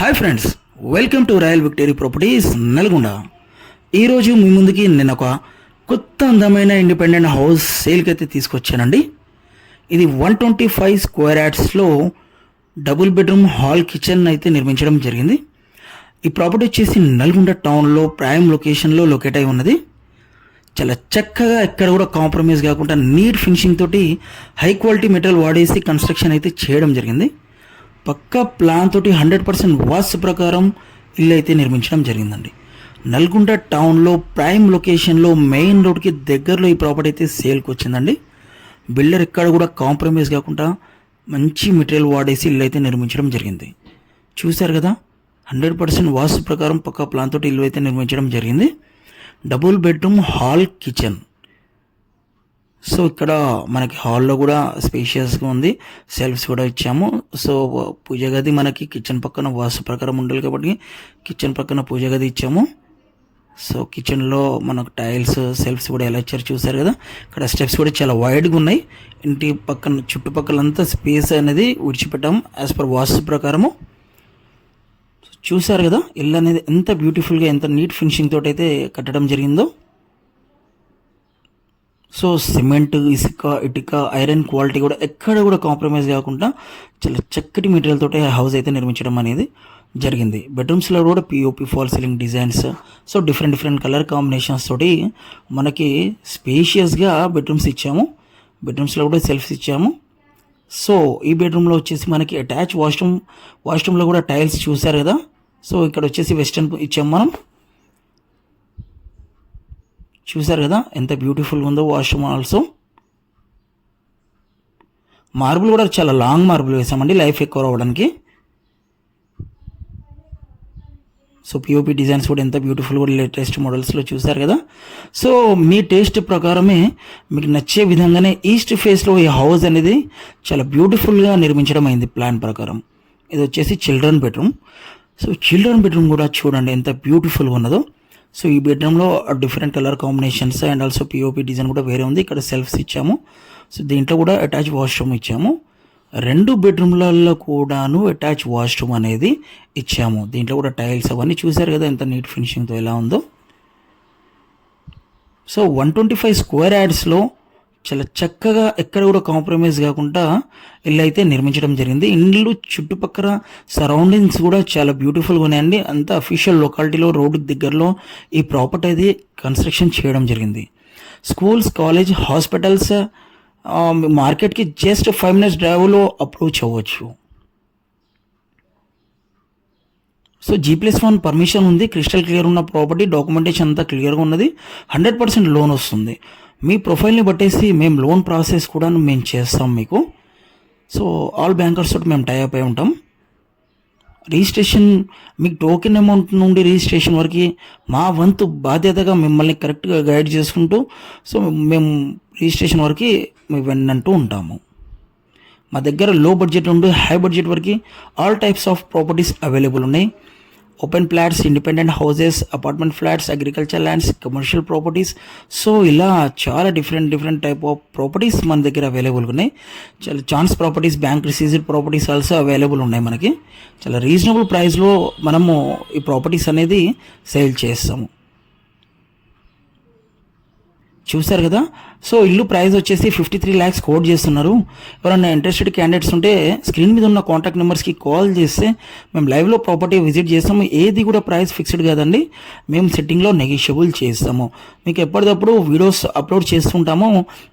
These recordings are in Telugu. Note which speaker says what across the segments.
Speaker 1: Hi friends, welcome to royal victory properties Nalgonda. ఈరోజు మీ ముందుకి నేను ఒక కొత్త అందమైన ఇండిపెండెంట్ హౌస్ సేల్కి అయితే తీసుకొచ్చానండి. ఇది 125 స్క్వేర్ యార్డ్స్లో డబుల్ బెడ్రూమ్ హాల్ కిచెన్ అయితే నిర్మించడం జరిగింది. ఈ ప్రాపర్టీ వచ్చేసి నల్గొండ టౌన్లో ప్రైమ్ లొకేషన్లో లొకేట్ అయి ఉన్నది. చాలా చక్కగా ఎక్కడ కూడా కాంప్రమైజ్ కాకుండా నీట్ ఫినిషింగ్ తోటి హై క్వాలిటీ మెటీరియల్ వాడేసి కన్స్ట్రక్షన్ అయితే చేయడం జరిగింది. పక్కా ప్లాన్ తోటి 100% వాస్తు ప్రకారం ఇల్లు అయితే నిర్మించడం జరిగిందండి. నల్గొండ టౌన్లో ప్రైమ్ లొకేషన్లో మెయిన్ రోడ్కి దగ్గరలో ఈ ప్రాపర్టీ అయితే సేల్కి వచ్చిందండి. బిల్డర్ ఎక్కడ కూడా కాంప్రమైజ్ కాకుండా మంచి మెటీరియల్ వాడేసి ఇల్లు అయితే నిర్మించడం జరిగింది. చూశారు కదా, 100% వాస్తు ప్రకారం పక్కా ప్లాన్ తోటి ఇల్లు అయితే నిర్మించడం జరిగింది. Double bedroom hall kitchen. So ఇక్కడ మనకి హాల్లో కూడా స్పేషియస్గా ఉంది, సెల్ఫ్స్ కూడా ఇచ్చాము. సో పూజ గది మనకి కిచెన్ పక్కన వాస్తు ప్రకారం ఉండాలి కాబట్టి కిచెన్ పక్కన పూజ గది ఇచ్చాము. సో కిచెన్లో మనకు టైల్స్ సెల్ఫ్స్ కూడా ఎలా ఇచ్చారు చూసారు కదా. ఇక్కడ స్టెప్స్ కూడా చాలా వైడ్గా ఉన్నాయి. ఇంటి పక్కన చుట్టుపక్కలంతా స్పేస్ అనేది విడిచిపెట్టాము యాజ్ పర్ వాస్తు ప్రకారము. చూసారు కదా ఇల్లు అనేది ఎంత బ్యూటిఫుల్గా ఎంత నీట్ ఫినిషింగ్ తోటి అయితే కట్టడం జరిగిందో. సో సిమెంట్, ఇసుక, ఇటుక, ఐరన్ క్వాలిటీ కూడా ఎక్కడ కూడా కాంప్రమైజ్ కాకుండా చాలా చక్కటి మెటీరియల్ తోటి హౌస్ అయితే నిర్మించడం అనేది జరిగింది. బెడ్రూమ్స్లో కూడా POP fall ceiling designs, so different colour combinations తోటి మనకి స్పేషియస్గా బెడ్రూమ్స్ ఇచ్చాము. బెడ్రూమ్స్లో కూడా సెల్ఫ్స్ ఇచ్చాము. సో ఈ బెడ్రూమ్లో వచ్చేసి మనకి అటాచ్ వాష్రూమ్లో కూడా టైల్స్ చూసారు కదా. సో ఇక్కడ వచ్చేసి వెస్టర్న్ ఇచ్చాము మనం. చూసారు కదా ఎంత బ్యూటిఫుల్గా ఉందో వాష్రూమ్. ఆల్సో మార్బుల్ కూడా చాలా లాంగ్ మార్బుల్ వేసామండి లైఫ్ ఎక్కువ రావడానికి. సో పిఓపి డిజైన్స్ కూడా ఎంత బ్యూటిఫుల్ కూడా లేటెస్ట్ మోడల్స్లో చూసారు కదా. సో మీ టేస్ట్ ప్రకారమే మీకు నచ్చే విధంగానే ఈస్ట్ ఫేస్లో ఈ హౌస్ అనేది చాలా బ్యూటిఫుల్గా నిర్మించడం అయింది ప్లాన్ ప్రకారం. ఇది వచ్చేసి children bedroom. So children bedroom కూడా చూడండి ఎంత బ్యూటిఫుల్గా ఉన్నదో. సో ఈ బెడ్రూమ్లో different colour combinations and also POP design కూడా వేరే ఉంది. ఇక్కడ సెల్ఫ్స్ ఇచ్చాము. సో దీంట్లో కూడా అటాచ్ వాష్రూమ్ ఇచ్చాము. 2 బెడ్రూమ్లలో కూడాను అటాచ్ వాష్రూమ్ అనేది ఇచ్చాము. దీంట్లో కూడా టైల్స్ అవన్నీ చూసారు కదా ఎంత నీట్ ఫినిషింగ్తో ఎలా ఉందో. సో 125 స్క్వేర్ యార్డ్స్లో చాలా చక్కగా ఎక్కడ కూడా కాంప్రమైజ్ కాకుండా ఇల్లు అయితే నిర్మించడం జరిగింది. ఇల్లు చుట్టుపక్కల సరౌండింగ్స్ కూడా చాలా బ్యూటిఫుల్గా ఉన్నాయండి. అంత అఫీషియల్ లొకాలిటీలో రోడ్డుకి దగ్గరలో ఈ ప్రాపర్టీ అది కన్స్ట్రక్షన్ చేయడం జరిగింది. స్కూల్స్, కాలేజ్, హాస్పిటల్స్, మార్కెట్కి జస్ట్ 5 minutes డ్రైవ్లో అప్రోచ్ అవ్వచ్చు. సో G+1 పర్మిషన్ ఉంది. క్రిస్టల్ క్లియర్ ఉన్న ప్రాపర్టీ, డాక్యుమెంటేషన్ అంతా క్లియర్గా ఉన్నది. 100% లోన్ వస్తుంది. మీ ప్రొఫైల్ని బట్టేసి మేము లోన్ ప్రాసెస్ కూడా మేము చేస్తాం మీకు. సో ఆల్ బ్యాంకర్స్ తోటి మేము టైఅప్ అయి ఉంటాం. రిజిస్ట్రేషన్ మీకు టోకెన్ అమౌంట్ నుండి రిజిస్ట్రేషన్ వరకు మా వంతు బాధ్యతగా మిమ్మల్ని కరెక్ట్గా గైడ్ చేసుకుంటూ సో మేము రిజిస్ట్రేషన్ వరకు మేము వెన్నంటూ ఉంటాము. మా దగ్గర లో బడ్జెట్ నుండి హై బడ్జెట్ వరకు all types of properties available ఉన్నాయి. Open plots, independent houses, apartment flats, agriculture lands, commercial properties, so ఇలా చాలా డిఫరెంట్ టైప్ ఆఫ్ ప్రాపర్టీస్ మన దగ్గర అవైలబుల్ ఉన్నాయి. చాలా chance properties, bank reseized properties also available ఉన్నాయి. మనకి చాలా రీజనబుల్ ప్రైస్లో మనము ఈ ప్రాపర్టీస్ అనేది సేల్ చేస్తాము. చూసారు కదా. సో ఇల్లు ప్రైస్ వచ్చేసి 53 lakhs కోట్ చేస్తున్నారు. ఎవరైనా ఇంట్రెస్టెడ్ క్యాండిడేట్స్ ఉంటే స్క్రీన్ మీద ఉన్న కాంటాక్ట్ నెంబర్స్కి కాల్ చేస్తే మేము లైవ్లో ప్రాపర్టీ విజిట్ చేస్తాము. ఏది కూడా ప్రైస్ ఫిక్స్డ్ కాదండి, మేము సెట్టింగ్లో నెగోషియబుల్ చేస్తాము. మీకు ఎప్పటికప్పుడు వీడియోస్ అప్లోడ్ చేస్తుంటాము.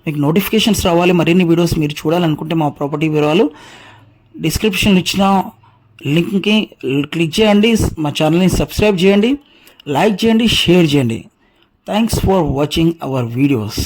Speaker 1: మీకు నోటిఫికేషన్స్ రావాలి, మరిన్ని వీడియోస్ మీరు చూడాలనుకుంటే మా ప్రాపర్టీ వివరాలు డిస్క్రిప్షన్లో ఇచ్చిన లింక్కి క్లిక్ చేయండి. మా ఛానల్ని సబ్స్క్రైబ్ చేయండి, లైక్ చేయండి, షేర్ చేయండి. Thanks for watching our videos.